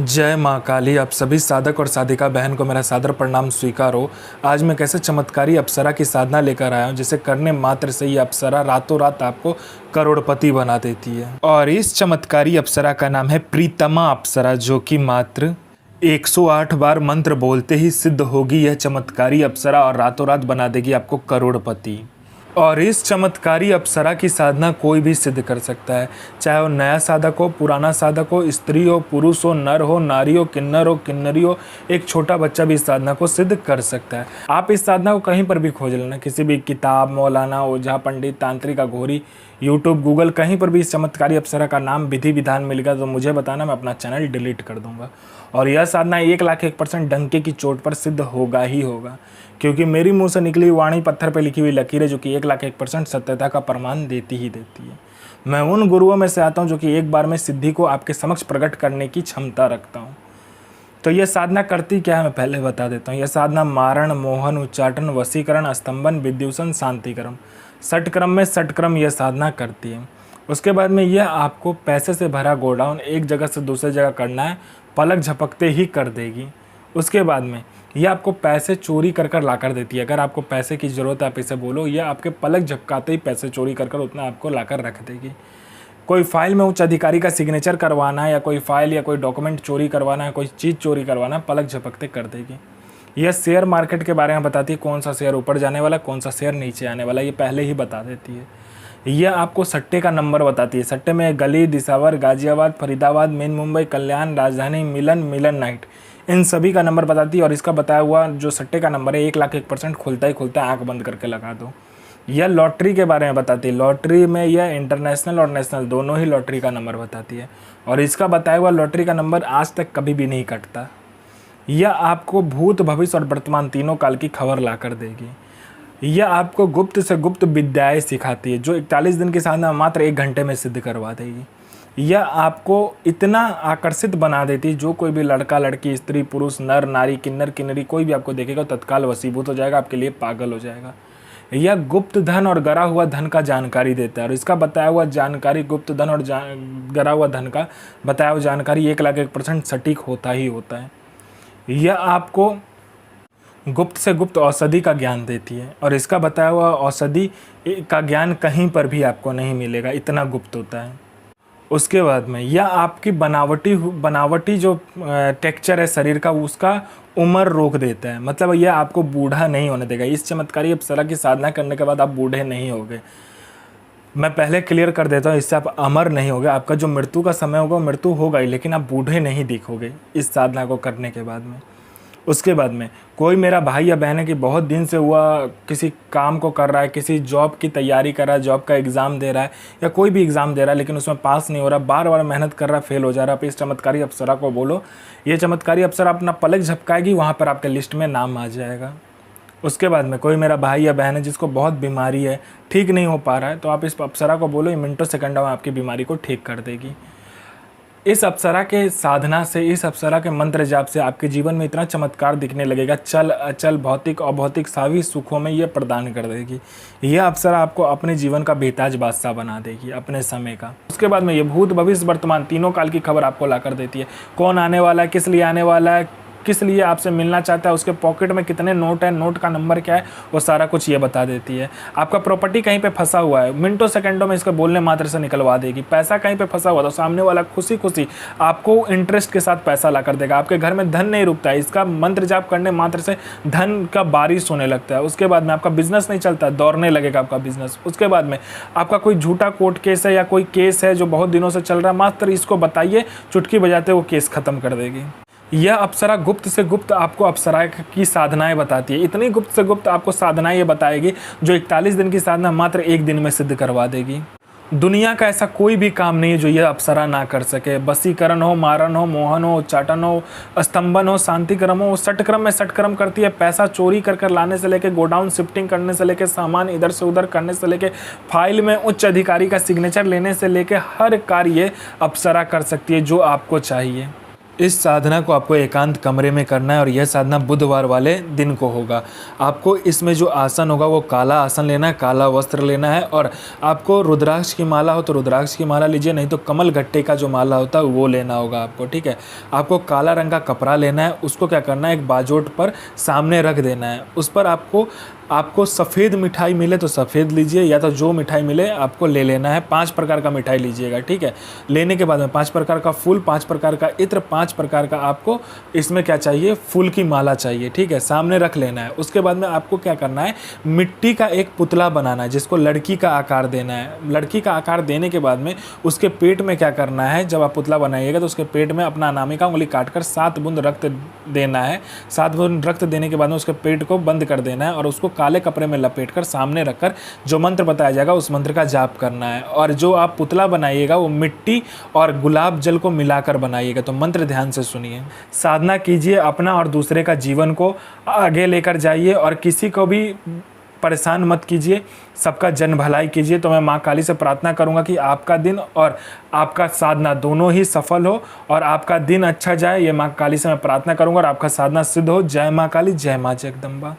जय माँ काली। आप सभी साधक और साधिका बहन को मेरा सादर प्रणाम स्वीकार हो। आज मैं कैसे चमत्कारी अप्सरा की साधना लेकर आया हूँ जिसे करने मात्र से ही अप्सरा रातों रात आपको करोड़पति बना देती है। और इस चमत्कारी अप्सरा का नाम है प्रीतमा अप्सरा, जो कि मात्र 108 बार मंत्र बोलते ही सिद्ध होगी यह चमत्कारी अप्सरा और रातों रात बना देगी आपको करोड़पति। और इस चमत्कारी अप्सरा की साधना कोई भी सिद्ध कर सकता है, चाहे वो नया साधक हो, पुराना साधक हो, स्त्री हो, पुरुष हो, नर हो, नारी हो, किन्नरी हो, एक छोटा बच्चा भी इस साधना को सिद्ध कर सकता है। आप इस साधना को कहीं पर भी खोज लेना, किसी भी किताब, मौलाना, ओझा, पंडित, तांत्रिक, अघोरी, यूट्यूब, गूगल, कहीं पर भी इस चमत्कारी अप्सरा का नाम, विधि विधान मिलेगा तो मुझे बताना, मैं अपना चैनल डिलीट कर दूंगा। और यह साधना 1,01% डंके की चोट पर सिद्ध होगा ही होगा, क्योंकि मेरी मुंह से निकली वाणी पत्थर पर लिखी हुई लकीरें जो कि 1,01% सत्यता का प्रमाण देती ही देती है। मैं उन गुरुओं में से आता हूं जो कि एक बार में सिद्धि को आपके समक्ष प्रकट करने की क्षमता रखता हूं। तो यह साधना करती क्या है मैं पहले बता देता हूँ। यह साधना मारण, मोहन, उच्चाटन, वशीकरण, स्तंभन, विद्युषण, शांतिक्रम, षटक्रम में षटक्रम यह साधना करती है। उसके बाद में यह आपको पैसे से भरा गोडाउन एक जगह से दूसरी जगह करना है, पलक झपकते ही कर देगी। उसके बाद में यह आपको पैसे चोरी कर ला कर देती है। अगर आपको पैसे की ज़रूरत है आप इसे बोलो, यह आपके पलक झपकाते ही पैसे चोरी कर उतना आपको ला कर रख देगी। कोई फाइल में उच्च अधिकारी का सिग्नेचर करवाना है, या कोई फाइल या कोई डॉक्यूमेंट चोरी करवाना है, कोई चीज़ चोरी करवाना है, पलक झपकते कर देगी। यह शेयर मार्केट के बारे में बताती है, कौन सा शेयर ऊपर जाने वाला, कौन सा शेयर नीचे आने वाला, ये पहले ही बता देती है। यह आपको सट्टे का नंबर बताती है। सट्टे में गली, दिसावर, गाजियाबाद, फरीदाबाद, मेन मुंबई, कल्याण, राजधानी, मिलन नाइट, इन सभी का नंबर बताती है। और इसका बताया हुआ जो सट्टे का नंबर है 1,01% खुलता ही खुलता है, आँख बंद करके लगा दो। यह लॉटरी के बारे में बताती है। लॉटरी में यह इंटरनेशनल और नेशनल दोनों ही लॉटरी का नंबर बताती है। और इसका बताया हुआ लॉटरी का नंबर आज तक कभी भी नहीं कटता। यह आपको भूत, भविष्य और वर्तमान तीनों काल की खबर ला कर देगी। यह आपको गुप्त से गुप्त विद्याएं सिखाती है, जो 41 दिन की साधना मात्र 1 घंटे में सिद्ध करवा देगी। यह आपको इतना आकर्षित बना देती है, जो कोई भी लड़का, लड़की, स्त्री, पुरुष, नर, नारी, किन्नरी कोई भी आपको देखेगा तत्काल वशीभूत हो जाएगा, आपके लिए पागल हो जाएगा। यह गुप्त धन और गरा हुआ धन का जानकारी देता है। और इसका बताया हुआ जानकारी, गुप्त धन और गरा हुआ धन का बताया हुआ जानकारी 1,01% सटीक होता ही होता है। यह आपको गुप्त से गुप्त औषधि का ज्ञान देती है। और इसका बताया हुआ औषधि का ज्ञान कहीं पर भी आपको नहीं मिलेगा, इतना गुप्त होता है। उसके बाद में यह आपकी बनावटी जो टेक्सचर है शरीर का, उसका उम्र रोक देता है। मतलब यह आपको बूढ़ा नहीं होने देगा। इस चमत्कारी अप्सरा की साधना करने के बाद आप बूढ़े नहीं होगे। मैं पहले क्लियर कर देता हूँ, इससे आप अमर नहीं होगे। आपका जो मृत्यु का समय होगा मृत्यु होगा ही, लेकिन आप बूढ़े नहीं दिखोगे इस साधना को करने के बाद में। उसके बाद में कोई मेरा भाई या बहन है कि बहुत दिन से हुआ किसी काम को कर रहा है, किसी जॉब की तैयारी कर रहा है, जॉब का एग्ज़ाम दे रहा है या कोई भी एग्ज़ाम दे रहा है, लेकिन उसमें पास नहीं हो रहा, बार बार मेहनत कर रहा है, फेल हो जा रहा है। आप इस चमत्कारी अप्सरा को बोलो, ये चमत्कारी अप्सरा अपना पलक झपकाएगी, वहाँ पर आपके लिस्ट में नाम आ जाएगा। उसके बाद में कोई मेरा भाई या बहन है जिसको बहुत बीमारी है, ठीक नहीं हो पा रहा है, तो आप इस अप्सरा को बोलो, ये मिनटों सेकंडों में आपकी बीमारी को ठीक कर देगी। इस अप्सरा के साधना से, इस अप्सरा के मंत्र जाप से आपके जीवन में इतना चमत्कार दिखने लगेगा, चल अचल, भौतिक अभौतिक सभी सुखों में ये प्रदान कर देगी। यह अप्सरा आपको अपने जीवन का बेताज बादशाह बना देगी, अपने समय का। उसके बाद में ये भूत, भविष्य, वर्तमान तीनों काल की खबर आपको ला कर देती है। कौन आने वाला है, किस लिए आने वाला है, किस लिए आपसे मिलना चाहता है, उसके पॉकेट में कितने नोट है, नोट का नंबर क्या है, वो सारा कुछ ये बता देती है। आपका प्रॉपर्टी कहीं पे फंसा हुआ है, मिनटों सेकंडों में इसको बोलने मात्र से निकलवा देगी। पैसा कहीं पे फंसा हुआ तो सामने वाला खुशी खुशी आपको इंटरेस्ट के साथ पैसा ला कर देगा। आपके घर में धन नहीं रुकता है, इसका मंत्र जाप करने मात्र से धन का बारिश होने लगता है। उसके बाद में आपका बिजनेस नहीं चलता, दौड़ने लगेगा आपका बिजनेस। उसके बाद में आपका कोई झूठा कोर्ट केस है या कोई केस है जो बहुत दिनों से चल रहा है, मात्र इसको बताइए, चुटकी बजाते वो केस खत्म कर देगी। यह अप्सरा गुप्त से गुप्त आपको अप्सरा की साधनाएं बताती है। इतनी गुप्त से गुप्त आपको साधनाएं ये बताएगी जो 41 दिन की साधना मात्र 1 दिन में सिद्ध करवा देगी। दुनिया का ऐसा कोई भी काम नहीं है जो यह अप्सरा ना कर सके। वशीकरण हो, मारण हो, मोहन हो, उच्चाटन हो, स्तंभन हो, शांतिक्रम हो, षटक्रम में षटक्रम करती है। पैसा चोरी कर लाने से लेके, गोडाउन शिफ्टिंग करने से लेके, सामान इधर से उधर करने से लेके, फाइल में उच्च अधिकारी का सिग्नेचर लेने से लेके हर कार्य अप्सरा कर सकती है जो आपको चाहिए। इस साधना को आपको एकांत कमरे में करना है और यह साधना बुधवार वाले दिन को होगा। आपको इसमें जो आसन होगा वो काला आसन लेना है, काला वस्त्र लेना है और आपको रुद्राक्ष की माला हो तो रुद्राक्ष की माला लीजिए, नहीं तो कमल गट्टे का जो माला होता है वो लेना होगा आपको, ठीक है। आपको काला रंग का कपड़ा लेना है, उसको क्या करना है एक बाजोट पर सामने रख देना है। उस पर आपको सफ़ेद मिठाई मिले तो सफ़ेद लीजिए, या तो जो मिठाई मिले आपको ले लेना है। 5 प्रकार का मिठाई लीजिएगा, ठीक है। लेने के बाद में 5 प्रकार का फूल, 5 प्रकार का इत्र, 5 प्रकार का आपको इसमें क्या चाहिए, फूल की माला चाहिए, ठीक है। सामने रख लेना है। उसके बाद में आपको क्या करना है, मिट्टी का एक पुतला बनाना है जिसको लड़की का आकार देना है। लड़की का आकार देने के बाद में उसके पेट में क्या करना है, जब आप पुतला बनाइएगा तो उसके पेट में अपना अनामिका उंगली काटकर 7 बूंद रक्त देना है। 7 बूंद रक्त देने के बाद में उसके पेट को बंद कर देना है और उसको काले कपड़े में लपेटकर सामने रखकर जो मंत्र बताया जाएगा उस मंत्र का जाप करना है। और जो आप पुतला बनाइएगा वो मिट्टी और गुलाब जल को मिलाकर बनाइएगा। तो मंत्र ध्यान से सुनिए। साधना कीजिए, अपना और दूसरे का जीवन को आगे लेकर जाइए और किसी को भी परेशान मत कीजिए, सबका जन भलाई कीजिए। तो मैं माँ काली से प्रार्थना करूँगा कि आपका दिन और आपका साधना दोनों ही सफल हो और आपका दिन अच्छा जाए। ये माँ काली से मैं प्रार्थना करूँगा और आपका साधना सिद्ध हो। जय माँ काली, जय माँ जगदम्बा।